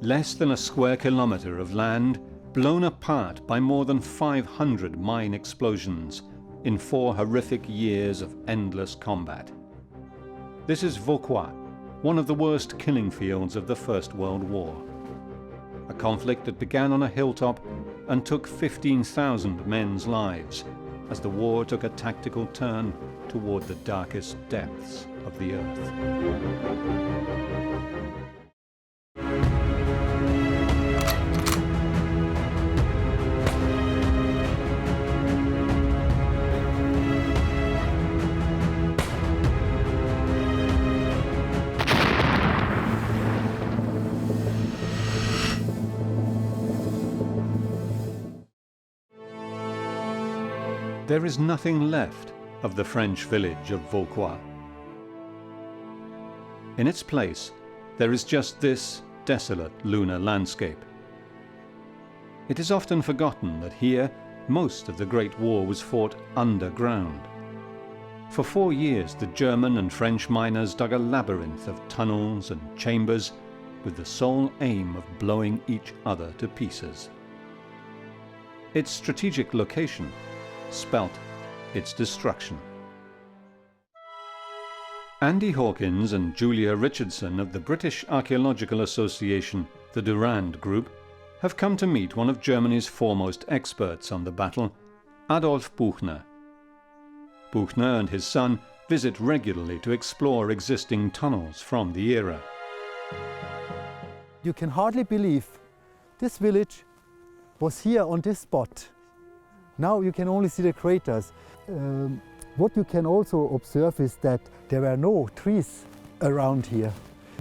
Less than a square kilometre of land blown apart by more than 500 mine explosions in 4 horrific years of endless combat. This is Vauquois, one of the worst killing fields of the First World War. A conflict that began on a hilltop and took 15,000 men's lives as the war took a tactical turn toward the darkest depths of the earth. There is nothing left of the French village of Vauquois. In its place, there is just this desolate lunar landscape. It is often forgotten that here most of the Great War was fought underground. For 4 years, the German and French miners dug a labyrinth of tunnels and chambers with the sole aim of blowing each other to pieces. Its strategic location spelt its destruction. Andy Hawkins and Julia Richardson of the British Archaeological Association, the Durand Group, have come to meet one of Germany's foremost experts on the battle, Adolf Buchner. Buchner and his son visit regularly to explore existing tunnels from the era. You can hardly believe this village was here on this spot. Now you can only see the craters. What you can also observe is that there were no trees around here.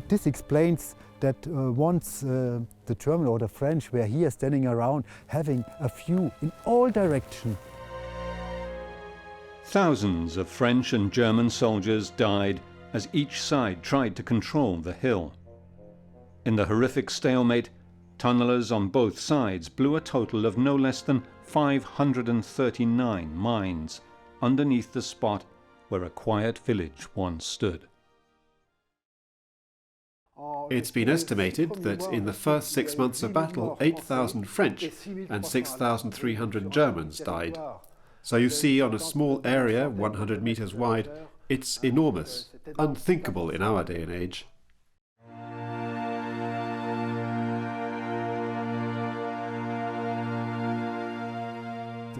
This explains that once the German or the French were here standing around having a view in all directions. Thousands of French and German soldiers died as each side tried to control the hill. In the horrific stalemate, tunnellers on both sides blew a total of no less than 539 mines underneath the spot where a quiet village once stood. It's been estimated that in the first 6 months of battle, 8,000 French and 6,300 Germans died. So you see, on a small area, 100 meters wide, it's enormous, unthinkable in our day and age.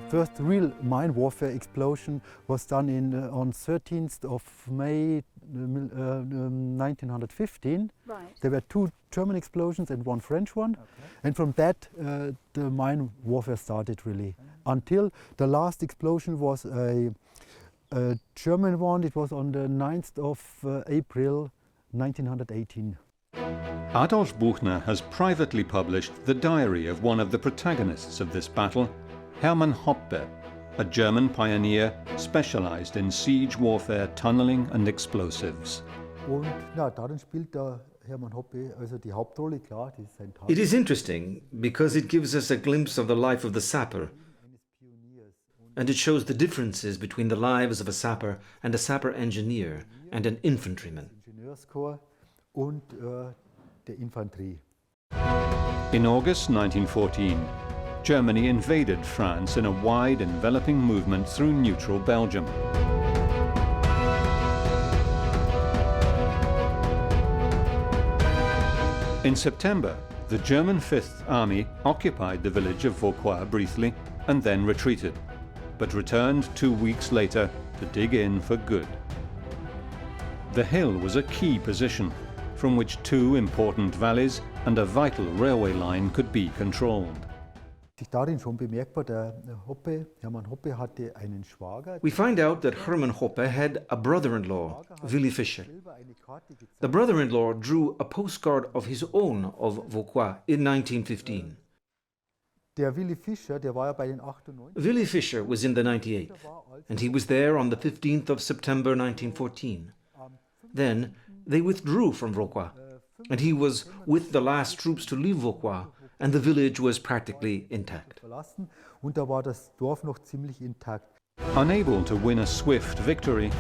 First real mine warfare explosion was done on 13th of May 1915. Right. There were 2 German explosions and 1 French one. Okay. And from that the mine warfare started really. Until the last explosion was a German one. It was on the 9th of April 1918. Adolf Buchner has privately published the diary of one of the protagonists of this battle, Herman Hoppe, a German pioneer specialized in siege warfare, tunneling and explosives. It is interesting because it gives us a glimpse of the life of the sapper, and it shows the differences between the lives of a sapper and a sapper engineer and an infantryman. In August 1914, Germany invaded France in a wide, enveloping movement through neutral Belgium. In September, the German Fifth Army occupied the village of Vauquois briefly and then retreated, but returned 2 weeks later to dig in for good. The hill was a key position from which 2 important valleys and a vital railway line could be controlled. We find out that Herman Hoppe had a brother-in-law, Willy Fischer. The brother-in-law drew a postcard of his own of Vauquois in 1915. Willy Fischer was in the 98th, and he was there on the 15th of September 1914. Then they withdrew from Vauquois, and he was with the last troops to leave Vauquois, and the village was practically intact. Unable to win a swift victory,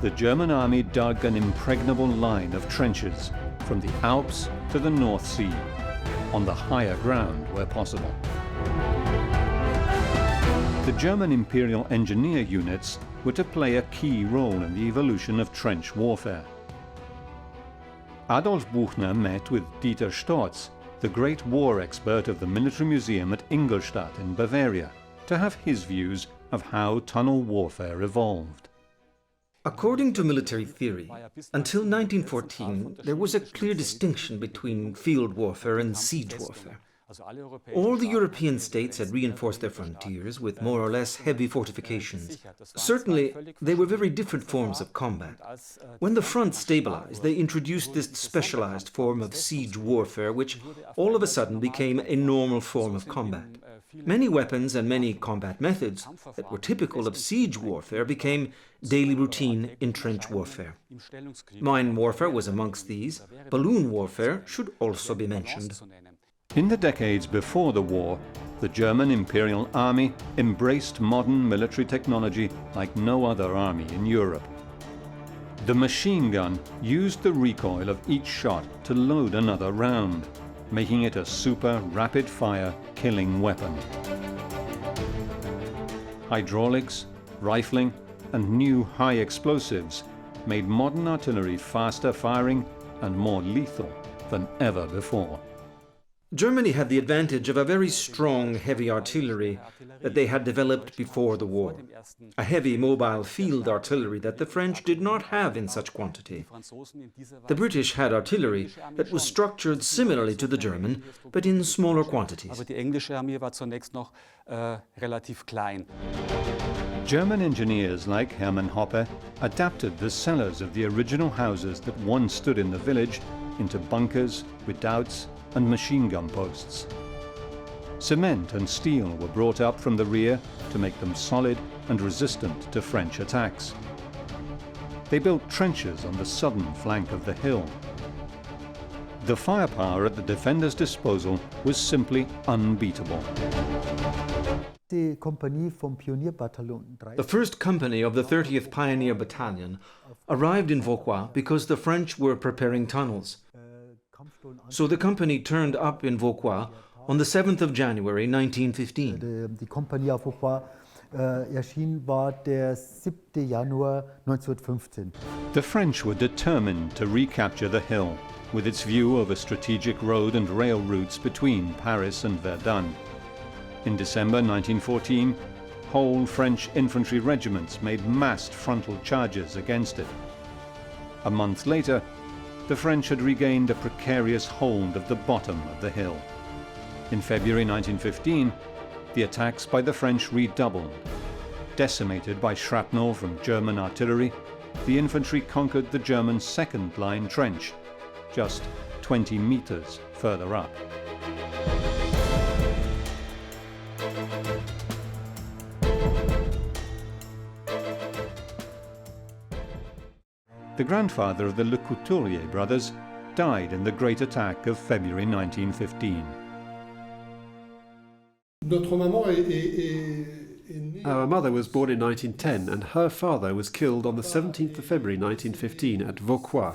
the German army dug an impregnable line of trenches from the Alps to the North Sea. on the higher ground where possible. The German Imperial Engineer units were to play a key role in the evolution of trench warfare. Adolf Buchner met with Dieter Storz, the great war expert of the Military Museum at Ingolstadt in Bavaria, to have his views of how tunnel warfare evolved. According to military theory, until 1914 there was a clear distinction between field warfare and siege warfare. All the European states had reinforced their frontiers with more or less heavy fortifications. Certainly, they were very different forms of combat. When the front stabilized, they introduced this specialized form of siege warfare, which all of a sudden became a normal form of combat. Many weapons and many combat methods that were typical of siege warfare became daily routine in trench warfare. Mine warfare was amongst these. Balloon warfare should also be mentioned. In the decades before the war, the German Imperial Army embraced modern military technology like no other army in Europe. The machine gun used the recoil of each shot to load another round, making it a super rapid-fire killing weapon. Hydraulics, rifling, and new high explosives made modern artillery faster firing and more lethal than ever before. Germany had the advantage of a very strong heavy artillery that they had developed before the war. A heavy mobile field artillery that the French did not have in such quantity. The British had artillery that was structured similarly to the German, but in smaller quantities. German engineers like Herman Hoppe adapted the cellars of the original houses that once stood in the village into bunkers, redoubts, and machine gun posts. Cement and steel were brought up from the rear to make them solid and resistant to French attacks. They built trenches on the southern flank of the hill. The firepower at the defenders' disposal was simply unbeatable. The first company of the 30th Pioneer Battalion arrived in Vauquois because the French were preparing tunnels. So the company turned up in Vauquois on the 7th of January 1915. Die Kompanie auf Vauquois erschien war der 7. Januar 1915. The French were determined to recapture the hill, with its view of a strategic road and rail routes between Paris and Verdun. In December 1914, whole French infantry regiments made massed frontal charges against it. A month later, the French had regained a precarious hold of the bottom of the hill. In February 1915, the attacks by the French redoubled. Decimated by shrapnel from German artillery, the infantry conquered the German second-line trench, just 20 meters further up. The grandfather of the Le Couturier brothers died in the Great Attack of February 1915. Our mother was born in 1910 and her father was killed on the 17th of February 1915 at Vauquois.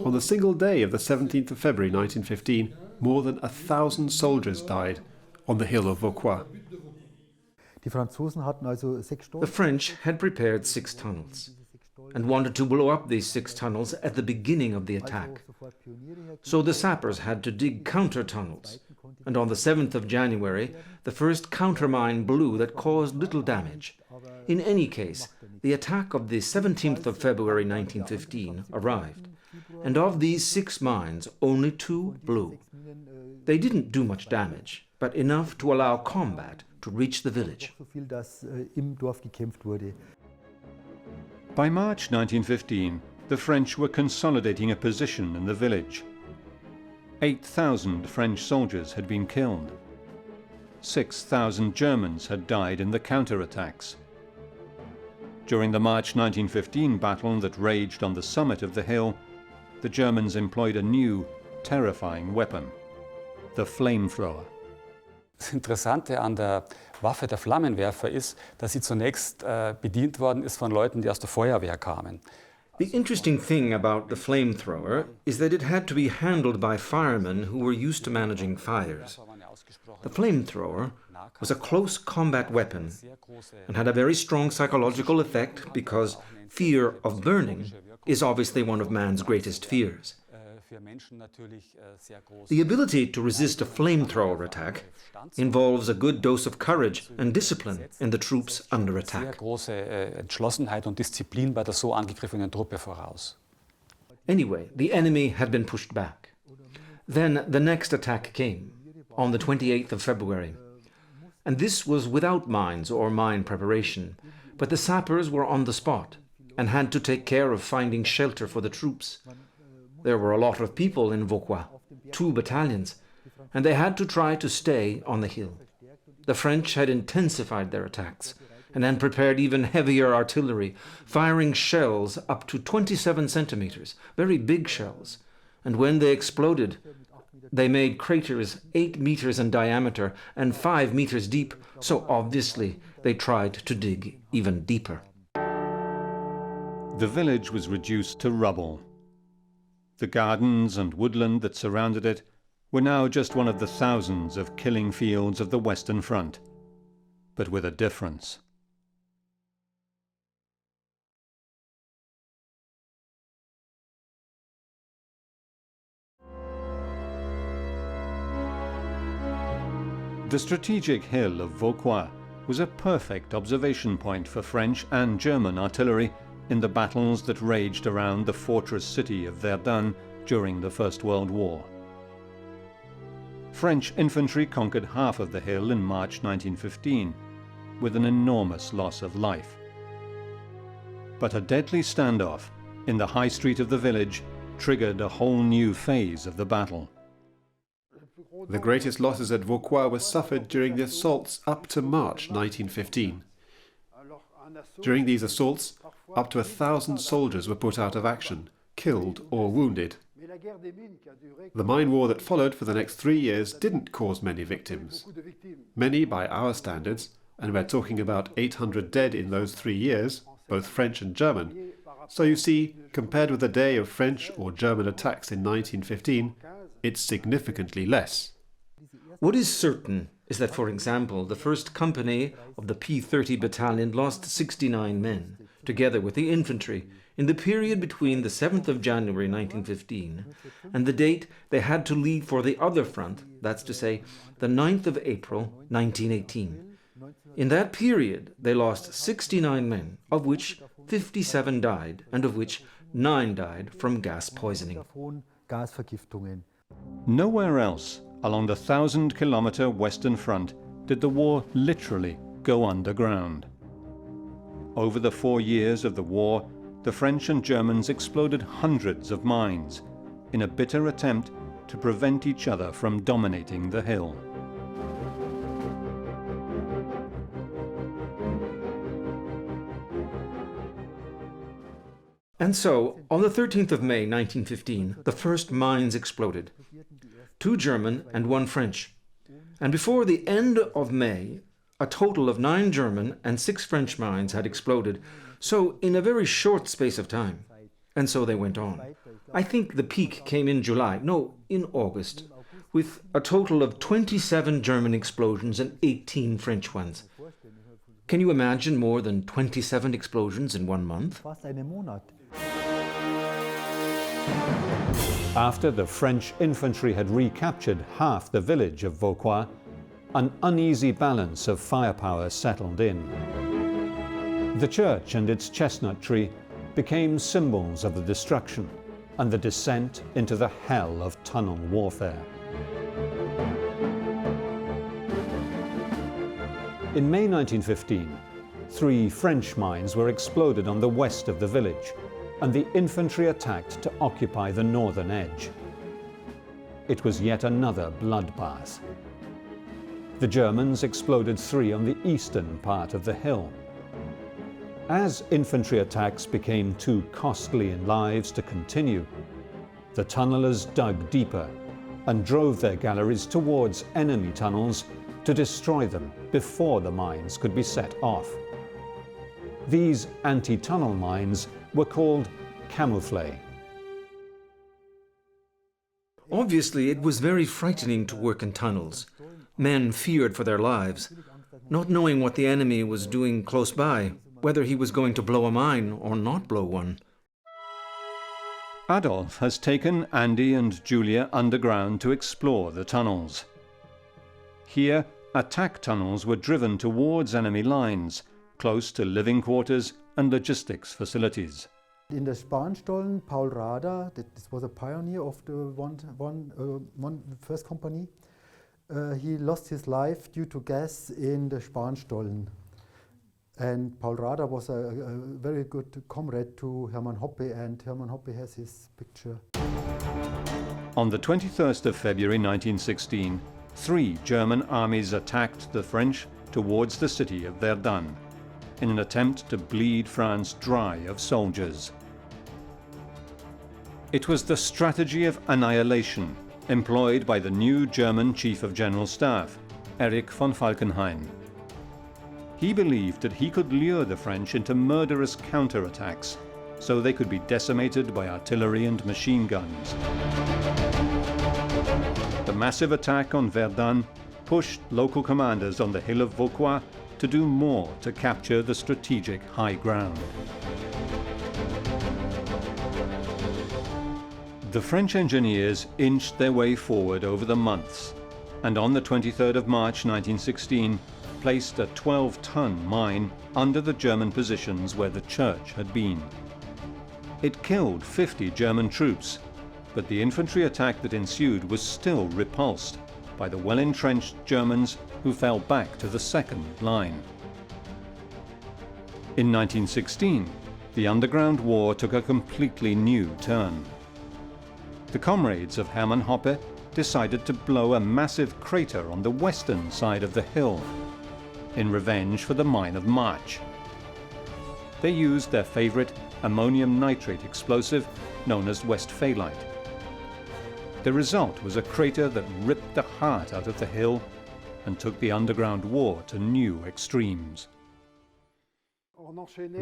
On the single day of the 17th of February 1915, more than 1,000 soldiers died on the hill of Vauquois. The French had prepared 6 tunnels and wanted to blow up these 6 tunnels at the beginning of the attack. So the sappers had to dig counter-tunnels, and on the 7th of January, the first countermine blew that caused little damage. In any case, the attack of the 17th of February 1915 arrived, and of these 6 mines, only 2 blew. They didn't do much damage, but enough to allow combat to reach the village. By March 1915, the French were consolidating a position in the village. 8,000 French soldiers had been killed. 6,000 Germans had died in the counterattacks. During the March 1915 battle that raged on the summit of the hill, the Germans employed a new, terrifying weapon, the flamethrower. Das Interessante an der Waffe der Flammenwerfer ist, dass sie zunächst bedient worden ist von Leuten, die aus der Feuerwehr kamen. The interesting thing about the flamethrower is that it had to be handled by firemen who were used to managing fires. The flamethrower was a close combat weapon and had a very strong psychological effect because fear of burning is obviously one of man's greatest fears. The ability to resist a flamethrower attack involves a good dose of courage and discipline in the troops under attack. Anyway, the enemy had been pushed back. Then the next attack came, on the 28th of February. And this was without mines or mine preparation, but the sappers were on the spot and had to take care of finding shelter for the troops. There were a lot of people in Vauquois, 2 battalions, and they had to try to stay on the hill. The French had intensified their attacks and then prepared even heavier artillery, firing shells up to 27 centimeters, very big shells. And when they exploded, they made craters 8 meters in diameter and 5 meters deep, so obviously they tried to dig even deeper. The village was reduced to rubble. The gardens and woodland that surrounded it were now just one of the thousands of killing fields of the Western Front, but with a difference. The strategic hill of Vauquois was a perfect observation point for French and German artillery in the battles that raged around the fortress city of Verdun during the First World War. French infantry conquered half of the hill in March 1915, with an enormous loss of life. But a deadly standoff in the high street of the village triggered a whole new phase of the battle. The greatest losses at Vauquois were suffered during the assaults up to March 1915. During these assaults, up to 1,000 soldiers were put out of action, killed or wounded. The mine war that followed for the next 3 years didn't cause many victims. Many by our standards, and we're talking about 800 dead in those 3 years, both French and German. So you see, compared with a day of French or German attacks in 1915, it's significantly less. What is certain is that, for example, the 1st Company of the P-30 Battalion lost 69 men, together with the infantry, in the period between the 7th of January 1915 and the date they had to leave for the other front, that's to say, the 9th of April 1918. In that period, they lost 69 men, of which 57 died, and of which 9 died from gas poisoning. Nowhere else along the 1,000-kilometer Western Front did the war literally go underground. Over the 4 years of the war, the French and Germans exploded hundreds of mines in a bitter attempt to prevent each other from dominating the hill. And so, on the 13th of May 1915, the first mines exploded. 2 German and 1 French. And before the end of May, a total of 9 German and 6 French mines had exploded, so in a very short space of time. And so they went on. I think the peak came in August, with a total of 27 German explosions and 18 French ones. Can you imagine more than 27 explosions in 1 month? After the French infantry had recaptured half the village of Vauquois, an uneasy balance of firepower settled in. The church and its chestnut tree became symbols of the destruction and the descent into the hell of tunnel warfare. In May 1915, 3 French mines were exploded on the west of the village, and the infantry attacked to occupy the northern edge. It was yet another bloodbath. The Germans exploded 3 on the eastern part of the hill. As infantry attacks became too costly in lives to continue, the tunnelers dug deeper and drove their galleries towards enemy tunnels to destroy them before the mines could be set off. These anti-tunnel mines were called camouflage. Obviously, it was very frightening to work in tunnels. Men feared for their lives, not knowing what the enemy was doing close by, whether he was going to blow a mine or not blow one. Adolf has taken Andy and Julia underground to explore the tunnels. Here, attack tunnels were driven towards enemy lines, close to living quarters and logistics facilities. In the Spanstollen, Paul Rader, this was a pioneer of the first company, he lost his life due to gas in the Spanstollen. And Paul Rader was a very good comrade to Herman Hoppe, and Herman Hoppe has his picture. On the 21st of February 1916, 3 German armies attacked the French towards the city of Verdun in an attempt to bleed France dry of soldiers. It was the strategy of annihilation employed by the new German Chief of General Staff, Erich von Falkenhayn. He believed that he could lure the French into murderous counterattacks so they could be decimated by artillery and machine guns. The massive attack on Verdun pushed local commanders on the hill of Vauquois to do more to capture the strategic high ground. The French engineers inched their way forward over the months, and on the 23rd of March 1916 placed a 12-ton mine under the German positions where the church had been. It killed 50 German troops, but the infantry attack that ensued was still repulsed by the well-entrenched Germans who fell back to the second line. In 1916, the Underground War took a completely new turn. The comrades of Hermann Hoppe decided to blow a massive crater on the western side of the hill, in revenge for the mine of March. They used their favorite ammonium nitrate explosive known as Westphalite. The result was a crater that ripped the heart out of the hill and took the Underground War to new extremes.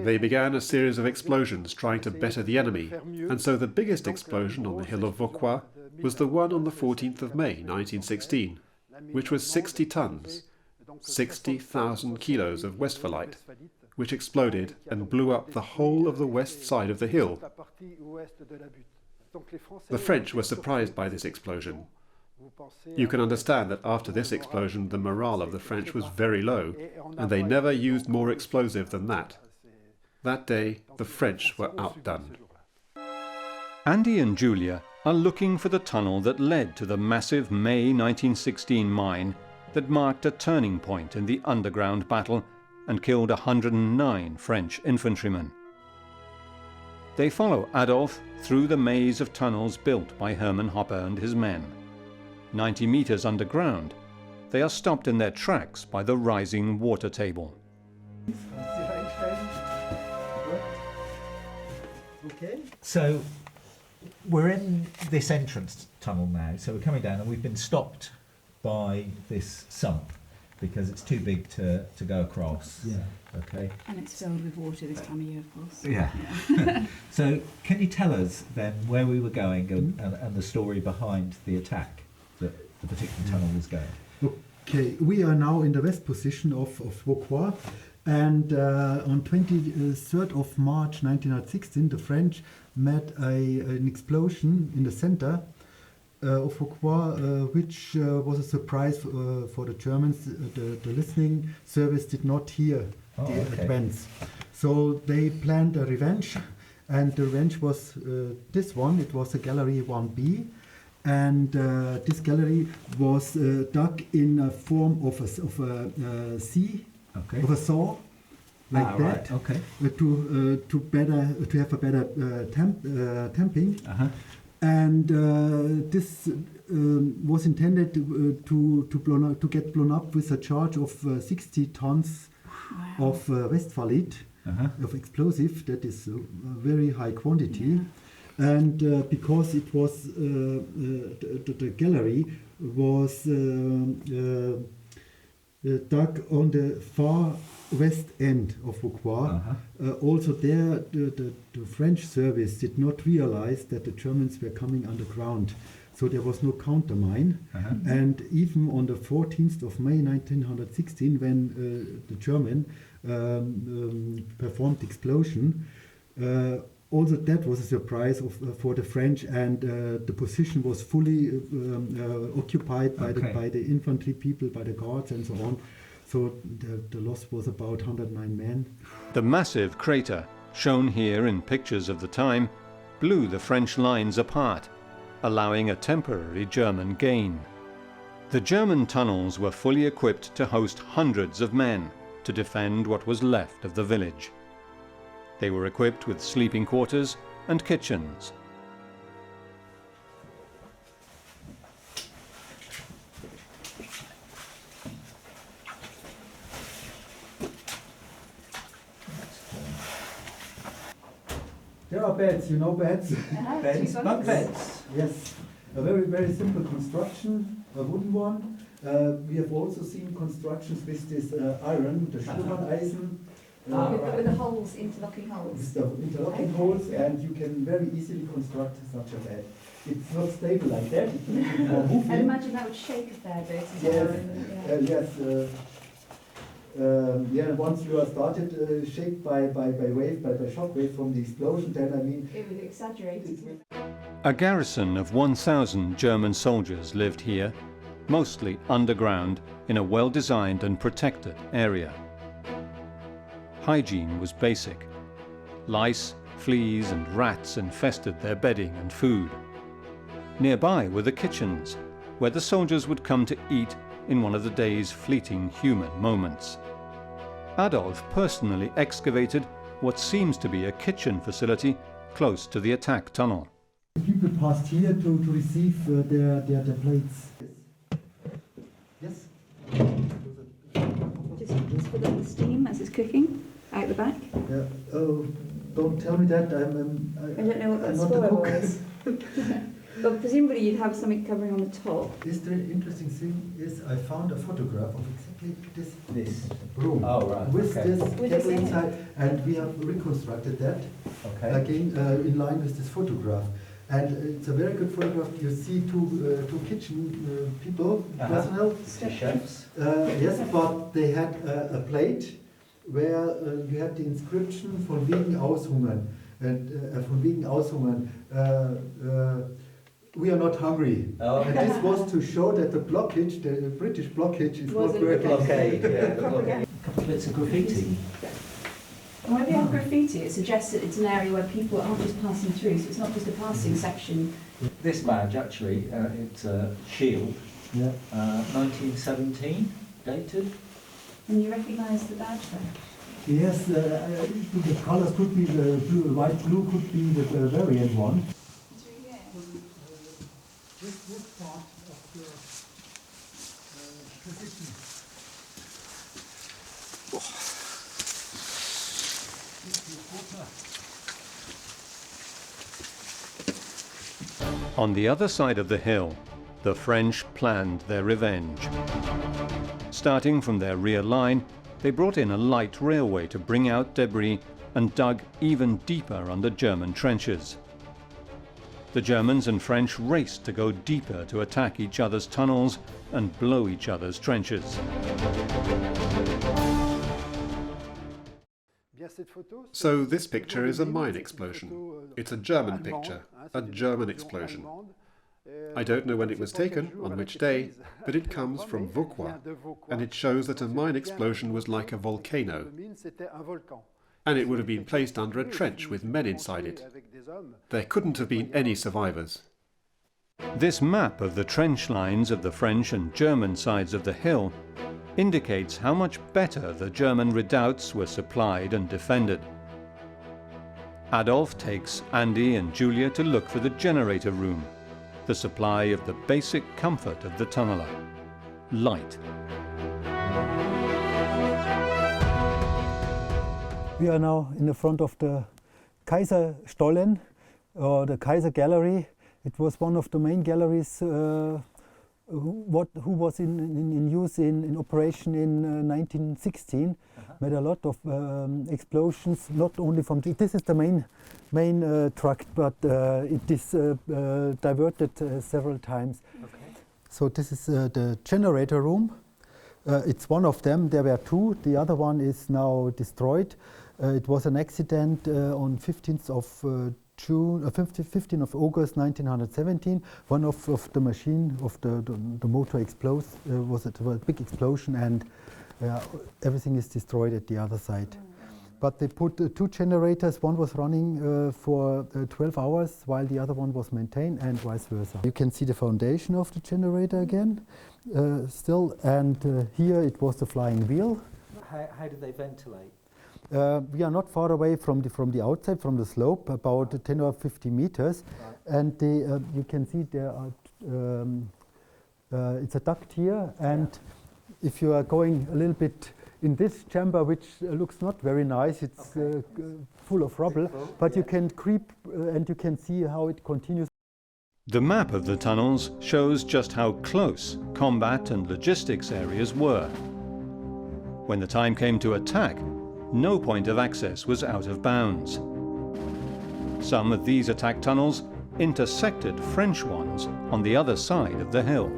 They began a series of explosions trying to better the enemy, and so the biggest explosion on the hill of Vauquois was the one on the 14th of May 1916, which was 60 tons, 60,000 kilos of Westphalite, which exploded and blew up the whole of the west side of the hill. The French were surprised by this explosion. You can understand that after this explosion the morale of the French was very low, and they never used more explosive than that. That day the French were outdone. Andy and Julia are looking for the tunnel that led to the massive May 1916 mine that marked a turning point in the underground battle and killed 109 French infantrymen. They follow Adolf through the maze of tunnels built by Hermann Hoppe and his men. 90 meters underground, they are stopped in their tracks by the rising water table. So we're in this entrance tunnel now, so we're coming down and we've been stopped by this sump because it's too big to go across. Yeah. Okay. And it's filled with water this time of year, of course. Yeah. So can you tell us then where we were going and the story behind the attack that the particular tunnel was going? Okay, we are now in the west position of Vauquois, and on 23rd of March 1916 the French met an explosion in the center of Vauquois, which was a surprise for the Germans. The listening service did not hear the advance. So they planned a revenge, and the revenge was this one. It was a gallery 1B, and this gallery was dug in a form of a C, of a saw, like that, to have a better tamping. And this was intended to get blown up with a charge of 60 tons of Westphalite, of explosive. That is a very high quantity. And because it was the gallery was dug on the far west end of Vauquois. Also there, the French service did not realize that the Germans were coming underground. So there was no countermine. And even on the 14th of May 1916, when the German performed the explosion, also that was a surprise for the French, and the position was fully occupied by the infantry people, by the guards and so on. So the loss was about 109 men. The massive crater, shown here in pictures of the time, blew the French lines apart, allowing a temporary German gain. The German tunnels were fully equipped to host hundreds of men to defend what was left of the village. They were equipped with sleeping quarters and kitchens. There are beds, you know beds? Beds, bunk beds. Yes, a very, very simple construction, a wooden one. We have also seen constructions with this iron, the Schumann-Eisen. With the holes, interlocking holes. With the interlocking holes, and you can very easily construct such a bed. It's not stable like that, it's more moving. I imagine that would shake a fair bit as Yes, yes. Once you are started shaped by wave, by shock wave from the explosion, then I mean... It would exaggerate it. A garrison of 1,000 German soldiers lived here, mostly underground in a well-designed and protected area. Hygiene was basic. Lice, fleas and rats infested their bedding and food. Nearby were the kitchens, where the soldiers would come to eat in one of the day's fleeting human moments. Adolf personally excavated what seems to be a kitchen facility close to the attack tunnel. People passed here to receive their plates. Yes? Just for the steam as it's cooking out the back. Yeah. Oh, don't tell me that. I don't know what that spoiler was. But presumably you'd have something covering on the top. This the interesting thing is I found a photograph of exactly this room. Oh, right. With okay. this With table this inside, and we have reconstructed that again in line with this photograph. And it's a very good photograph. You see two kitchen people, personnel. Chefs. Yes, but they had a plate where you had the inscription von wegen Aushungern. And von wegen Aushungern. We are not hungry. Oh, okay. And this was to show that the blockage, the British blockage, is not working. Blockade, yeah, the blockade. A couple of bits of graffiti. And when we have graffiti, it suggests that it's an area where people aren't just passing through, so it's not just a passing section. This badge, actually, it's a shield, 1917, dated. And you recognise the badge there? Yes, the colors could be the blue, white blue could be the variant one. This part of the position. On the other side of the hill, the French planned their revenge. Starting from their rear line, they brought in a light railway to bring out debris and dug even deeper under German trenches. The Germans and French raced to go deeper to attack each other's tunnels and blow each other's trenches. So this picture is a mine explosion. It's a German picture, a German explosion. I don't know when it was taken, on which day, but it comes from Vauquois, and it shows that a mine explosion was like a volcano, and it would have been placed under a trench with men inside it. There couldn't have been any survivors. This map of the trench lines of the French and German sides of the hill indicates how much better the German redoubts were supplied and defended. Adolf takes Andy and Julia to look for the generator room, the supply of the basic comfort of the tunneler, light. We are now in the front of the Kaiserstollen, or the Kaiser Gallery. It was one of the main galleries who was in use in operation in 1916. Made a lot of explosions, not only from this is the main tract, but it is diverted several times. Okay. So this is the generator room. It's one of them. There were two. The other one is now destroyed. It was an accident on 15th of June, 15th of August 1917. One of the machine of the motor explodes. Was a big explosion, and everything is destroyed at the other side. But they put two generators. One was running for 12 hours, while the other one was maintained, and vice versa. You can see the foundation of the generator again, still, and here it was the flying wheel. How did they ventilate? We are not far away from the outside, from the slope, about 10 or 50 meters, Right. and you can see there are it's a duct here, and if you are going a little bit in this chamber, which looks not very nice, it's full of rubble, but you can creep and you can see how it continues. The map of the tunnels shows just how close combat and logistics areas were. When the time came to attack, no point of access was out of bounds. Some of these attack tunnels intersected French ones on the other side of the hill.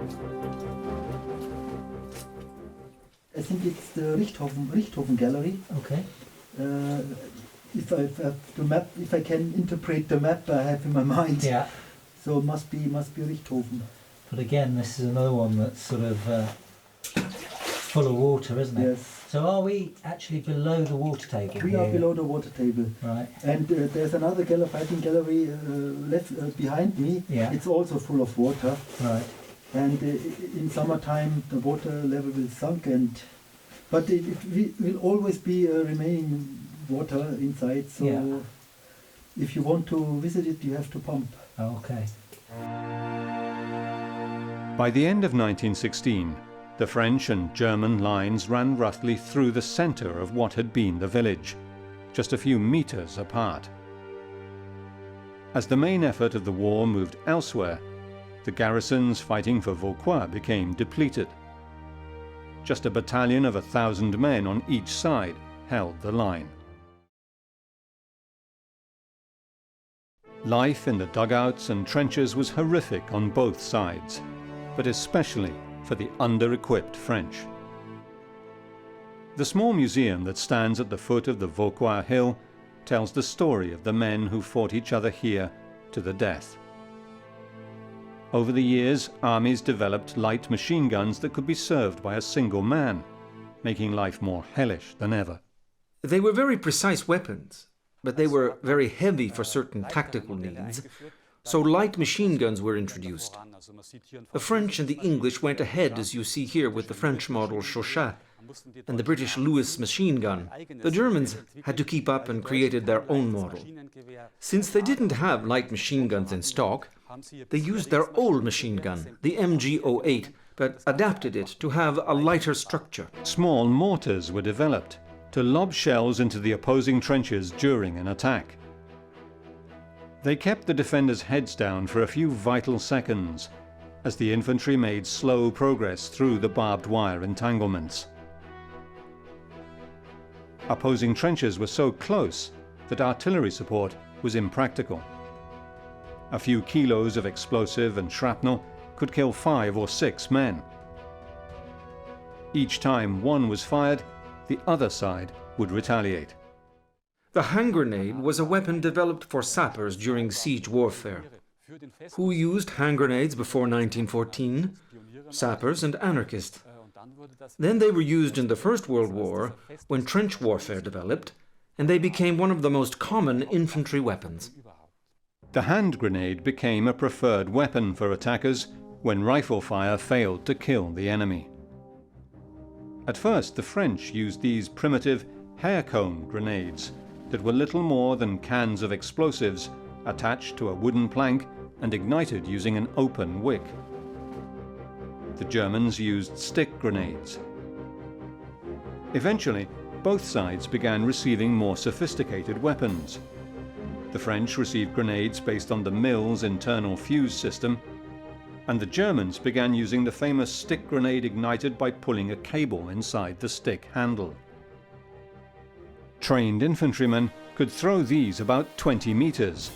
I think it's the Richthofen gallery. Okay. If I can interpret the map I have in my mind. Yeah. So it must be Richthofen. But again, this is another one that's sort of full of water, isn't it? Yes. So are we actually below the water table? We here? are below the water table. Right. And there's another fighting gallery left behind me. Yeah. It's also full of water. Right. And in summertime the water level will sunk, but it will always be remaining water inside. So Yeah. if you want to visit it, you have to pump. Oh, okay. By the end of 1916, the French and German lines ran roughly through the center of what had been the village, just a few meters apart. As the main effort of the war moved elsewhere, the garrisons fighting for Vauquois became depleted. Just a battalion of 1,000 men on each side held the line. Life in the dugouts and trenches was horrific on both sides, but especially for the under-equipped French. The small museum that stands at the foot of the Vauquois hill tells the story of the men who fought each other here to the death. Over the years, armies developed light machine guns that could be served by a single man, making life more hellish than ever. They were very precise weapons, but they were very heavy for certain tactical needs, so light machine guns were introduced. The French and the English went ahead, as you see here with the French model Chauchat and the British Lewis machine gun. The Germans had to keep up and created their own model. Since they didn't have light machine guns in stock, they used their old machine gun, the MG-08, but adapted it to have a lighter structure. Small mortars were developed to lob shells into the opposing trenches during an attack. They kept the defenders' heads down for a few vital seconds as the infantry made slow progress through the barbed wire entanglements. Opposing trenches were so close that artillery support was impractical. A few kilos of explosive and shrapnel could kill 5 or 6 men. Each time one was fired, the other side would retaliate. The hand grenade was a weapon developed for sappers during siege warfare. Who used hand grenades before 1914? Sappers and anarchists. Then they were used in the First World War, when trench warfare developed, and they became one of the most common infantry weapons. The hand grenade became a preferred weapon for attackers when rifle fire failed to kill the enemy. At first, the French used these primitive hair cone grenades that were little more than cans of explosives attached to a wooden plank and ignited using an open wick. The Germans used stick grenades. Eventually, both sides began receiving more sophisticated weapons. The French received grenades based on the Mills internal fuse system, and the Germans began using the famous stick grenade ignited by pulling a cable inside the stick handle. Trained infantrymen could throw these about 20 meters,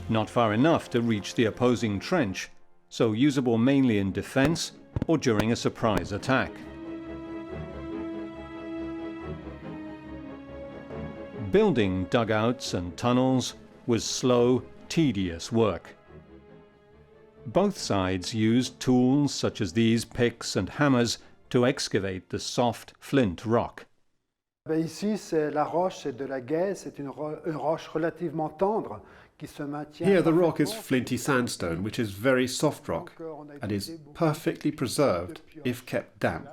not far enough to reach the opposing trench, so usable mainly in defense or during a surprise attack. Building dugouts and tunnels was slow, tedious work. Both sides used tools such as these picks and hammers to excavate the soft flint rock. Ici, c'est la roche, c'est de la gaie, c'est une roche relativement tendre qui se maintient. Here the rock is flinty sandstone, which is very soft rock and is perfectly preserved if kept damp.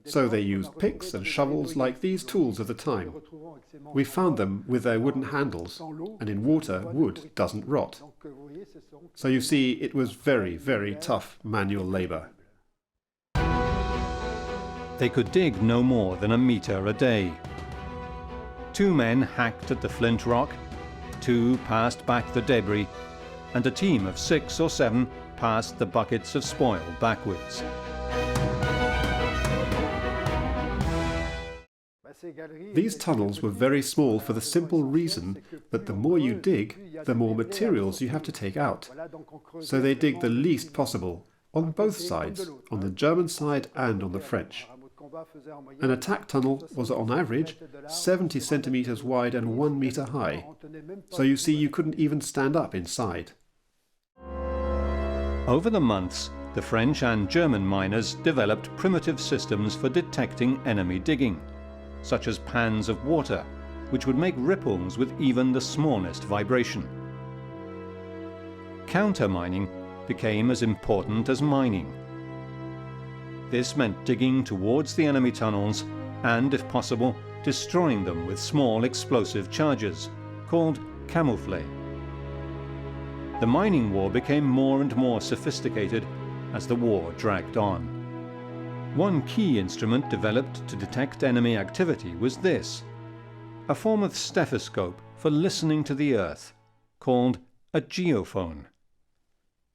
So they used picks and shovels like these tools of the time. We found them with their wooden handles, and in water wood doesn't rot. So you see, it was very, very tough manual labour. They could dig no more than a metre a day. 2 men hacked at the flint rock, 2 passed back the debris, and a team of 6 or 7 passed the buckets of spoil backwards. These tunnels were very small for the simple reason that the more you dig, the more materials you have to take out. So they dig the least possible, on both sides, on the German side and on the French. An attack tunnel was on average 70 centimeters wide and 1 meter high. So you see, you couldn't even stand up inside. Over the months, the French and German miners developed primitive systems for detecting enemy digging, such as pans of water, which would make ripples with even the smallest vibration. Counter-mining became as important as mining. This meant digging towards the enemy tunnels and, if possible, destroying them with small explosive charges, called camouflage. The mining war became more and more sophisticated as the war dragged on. One key instrument developed to detect enemy activity was this, a form of stethoscope for listening to the earth, called a geophone.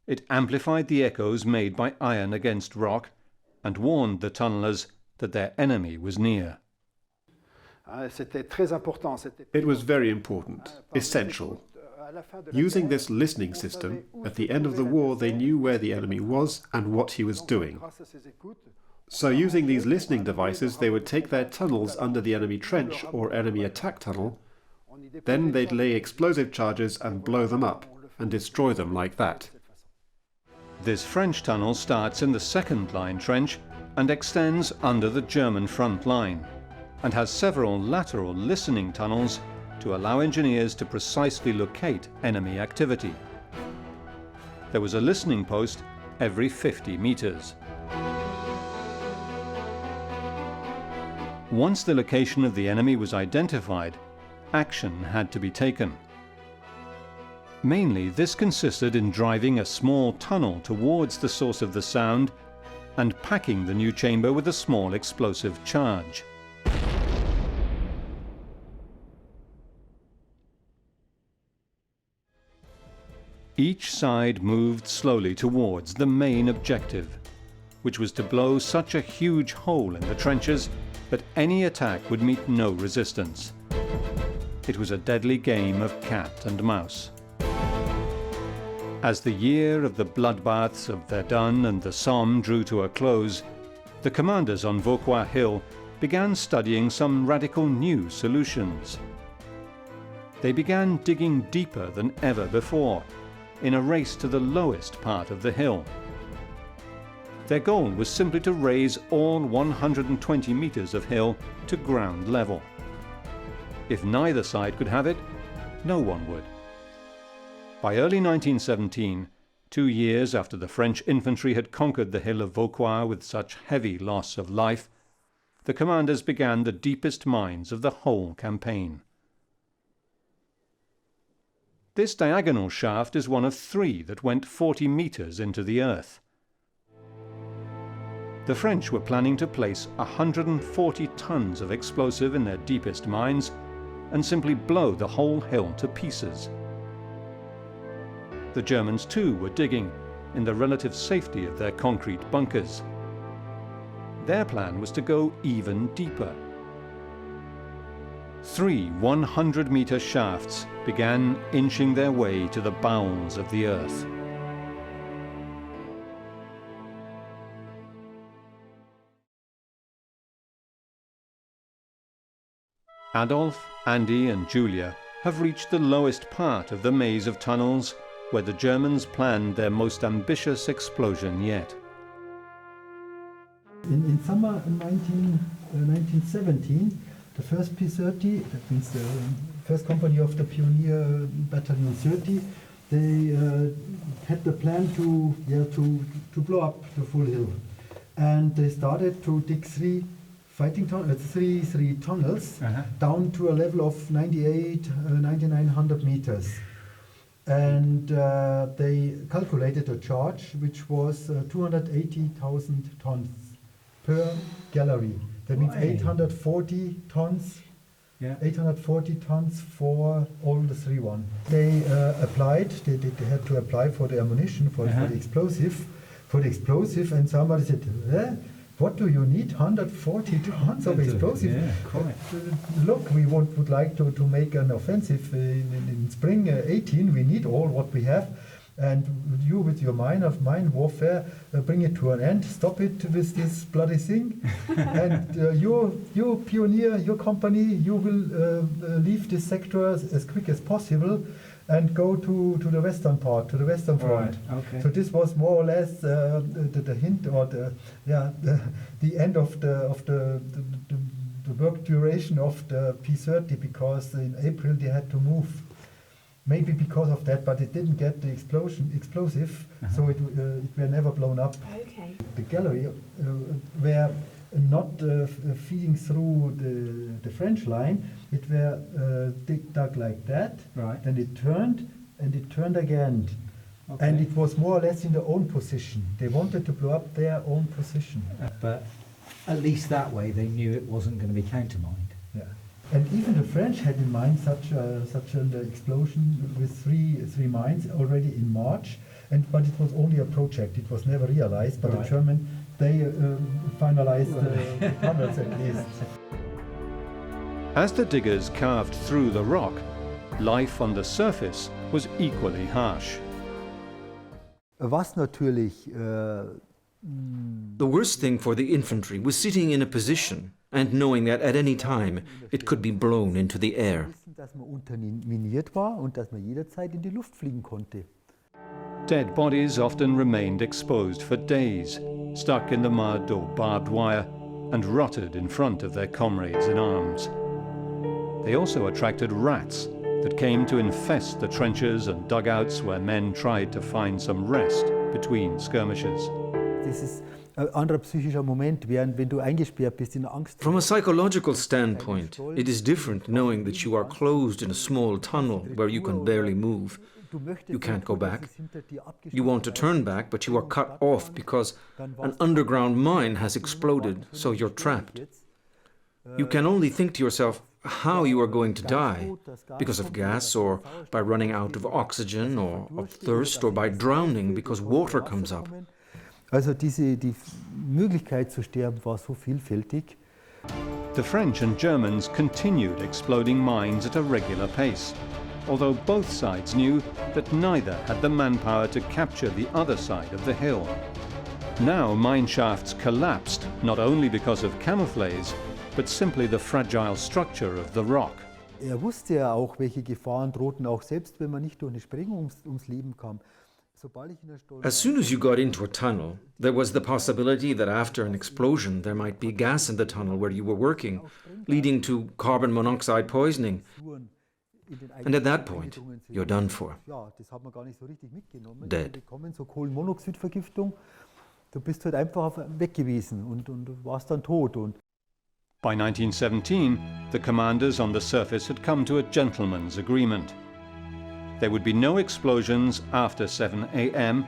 It amplified the echoes made by iron against rock and warned the tunnellers that their enemy was near. It was very important, essential. Using this listening system, at the end of the war they knew where the enemy was and what he was doing. So using these listening devices, they would take their tunnels under the enemy trench or enemy attack tunnel, then they'd lay explosive charges and blow them up and destroy them like that. This French tunnel starts in the second line trench and extends under the German front line, and has several lateral listening tunnels to allow engineers to precisely locate enemy activity. There was a listening post every 50 meters. Once the location of the enemy was identified, action had to be taken. Mainly, this consisted in driving a small tunnel towards the source of the sound and packing the new chamber with a small explosive charge. Each side moved slowly towards the main objective, which was to blow such a huge hole in the trenches that any attack would meet no resistance. It was a deadly game of cat and mouse. As the year of the bloodbaths of Verdun and the Somme drew to a close, the commanders on Vauquois Hill began studying some radical new solutions. They began digging deeper than ever before, in a race to the lowest part of the hill. Their goal was simply to raise all 120 meters of hill to ground level. If neither side could have it, no one would. By early 1917, 2 years after the French infantry had conquered the hill of Vauquois with such heavy loss of life, the commanders began the deepest mines of the whole campaign. This diagonal shaft is one of 3 that went 40 meters into the earth. The French were planning to place 140 tons of explosive in their deepest mines and simply blow the whole hill to pieces. The Germans too were digging in the relative safety of their concrete bunkers. Their plan was to go even deeper. 3 100-meter shafts began inching their way to the bowels of the earth. Adolf, Andy and Julia have reached the lowest part of the maze of tunnels where the Germans planned their most ambitious explosion yet. In summer 1917, the first P-30, that means the first company of the Pioneer Battalion 30, they had the plan to blow up the full hill. And they started to dig three tunnels down to a level of 9,900 meters. And they calculated a charge which was 280,000 tons per gallery. That means 840 tons. Yeah. 840 tons for all the 3 1. They applied. They had to apply for the ammunition for the explosive. And somebody said, what do you need? 140 tons of explosive? Yeah, quite. Look, we would like to make an offensive in spring 18. We need all what we have. And you, with your mine warfare, bring it to an end. Stop it with this bloody thing. And you Pioneer, your company, you will leave this sector as quick as possible and go to the western part, to the western front. Right, okay. So this was more or less the hint, or the end of the work duration of the P-30, because in April they had to move. Maybe because of that, but it didn't get the explosive, so it were never blown up. Okay. The gallery were not feeding through the French line. It were dug like that, right. Then it turned, and it turned again. Okay. And it was more or less in their own position. They wanted to blow up their own position. But at least that way they knew it wasn't going to be countermined. Yeah. And even the French had in mind such an explosion with three mines already in March, but it was only a project. It was never realized. But right. the German, they finalized the tunnels at least. As the diggers carved through the rock, life on the surface was equally harsh. Was natürlich The worst thing for the infantry was sitting in a position and knowing that at any time it could be blown into the air. dass man unterminiert war und dass man jederzeit in die Luft fliegen konnte. Dead bodies often remained exposed for days, stuck in the mud or barbed wire, and rotted in front of their comrades in arms. They also attracted rats that came to infest the trenches and dugouts where men tried to find some rest between skirmishes. Das ist ein anderer psychischer Moment, während wenn du eingesperrt bist in Angst. From a psychological standpoint, it is different knowing that you are closed in a small tunnel where you can barely move. You can't go back. You want to turn back, but you are cut off because an underground mine has exploded, so you're trapped. You can only think to yourself how you are going to die, because of gas, or by running out of oxygen, or of thirst, or by drowning because water comes up. Also die Möglichkeit zu sterben war so vielfältig. The French and Germans continued exploding mines at a regular pace, although both sides knew that neither had the manpower to capture the other side of the hill. Now mine shafts collapsed not only because of camouflage, but simply the fragile structure of the rock. Wusste ja auch, welche Gefahren drohten, auch selbst wenn man nicht durch eine Sprengung ums Leben kam. As soon as you got into a tunnel, there was the possibility that after an explosion there might be gas in the tunnel where you were working, leading to carbon monoxide poisoning. And at that point, you're done for. Dead. So Kohlenmonoxidvergiftung, du bist halt einfach weg gewesen und warst dann tot. By 1917, the commanders on the surface had come to a gentleman's agreement. There would be no explosions after 7 a.m.,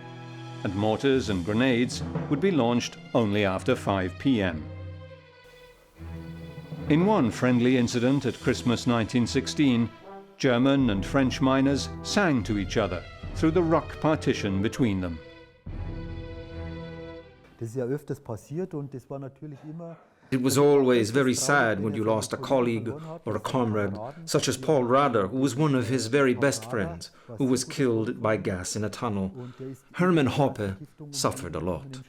and mortars and grenades would be launched only after 5 p.m. In one friendly incident at Christmas 1916, German and French miners sang to each other through the rock partition between them. Das ist ja öfters passiert und das war natürlich immer. It was always very sad when you lost a colleague or a comrade, such as Paul Rader, who was one of his very best friends, who was killed by gas in a tunnel. Herman Hoppe suffered a lot.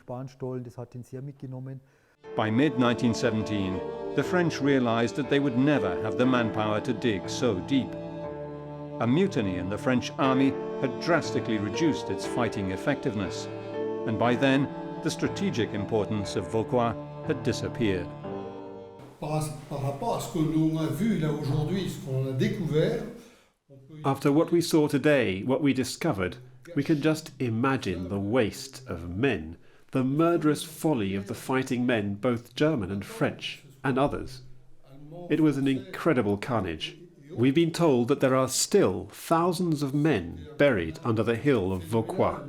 By mid-1917, the French realized that they would never have the manpower to dig so deep. A mutiny in the French army had drastically reduced its fighting effectiveness, and by then the strategic importance of Vauquois had disappeared. After what we saw today, what we discovered, we can just imagine the waste of men, the murderous folly of the fighting men, both German and French, and others. It was an incredible carnage. We've been told that there are still thousands of men buried under the hill of Vauquois.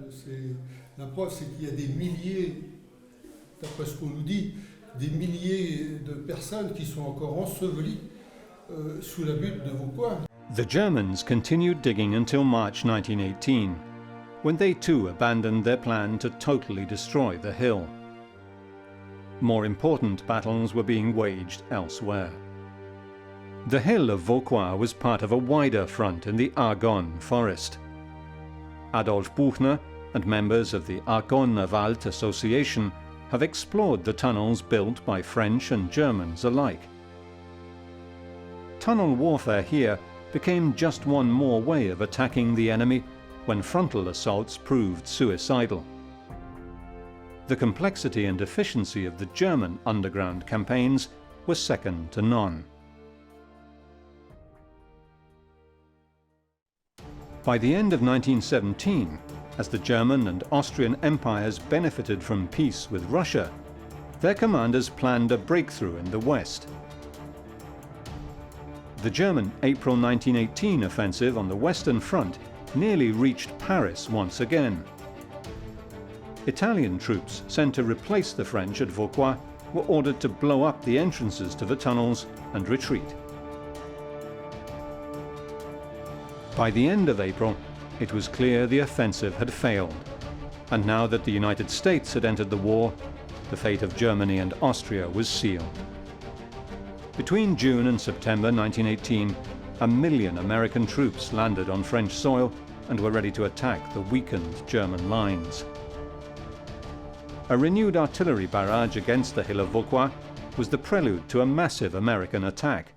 Des milliers de personnes qui sont encore ensevelies sous la butte de Vauquois. The Germans continued digging until March 1918, when they too abandoned their plan to totally destroy the hill. More important battles were being waged elsewhere. The hill of Vauquois was part of a wider front in the Argonne forest. Adolf Buchner and members of the Argonne Wald Association have explored the tunnels built by French and Germans alike. Tunnel warfare here became just one more way of attacking the enemy when frontal assaults proved suicidal. The complexity and efficiency of the German underground campaigns was second to none. By the end of 1917, as the German and Austrian empires benefited from peace with Russia, their commanders planned a breakthrough in the West. The German April 1918 offensive on the Western Front nearly reached Paris once again. Italian troops sent to replace the French at Vauquois were ordered to blow up the entrances to the tunnels and retreat. By the end of April, it was clear the offensive had failed, and now that the United States had entered the war, the fate of Germany and Austria was sealed. Between June and September 1918, 1 million American troops landed on French soil and were ready to attack the weakened German lines. A renewed artillery barrage against the hill of Vauquois was the prelude to a massive American attack.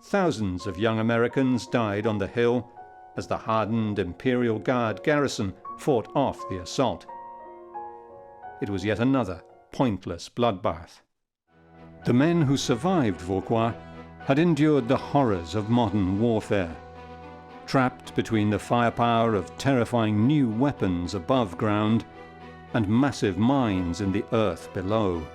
Thousands of young Americans died on the hill as the hardened Imperial Guard garrison fought off the assault. It was yet another pointless bloodbath. The men who survived Vauquois had endured the horrors of modern warfare, trapped between the firepower of terrifying new weapons above ground and massive mines in the earth below.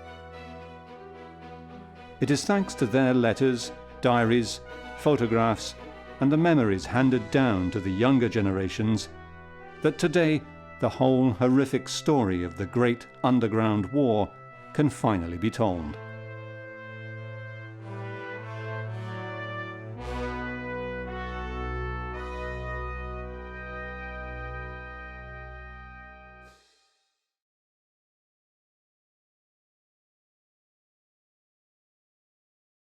It is thanks to their letters, diaries, photographs, and the memories handed down to the younger generations that today the whole horrific story of the Great Underground War can finally be told.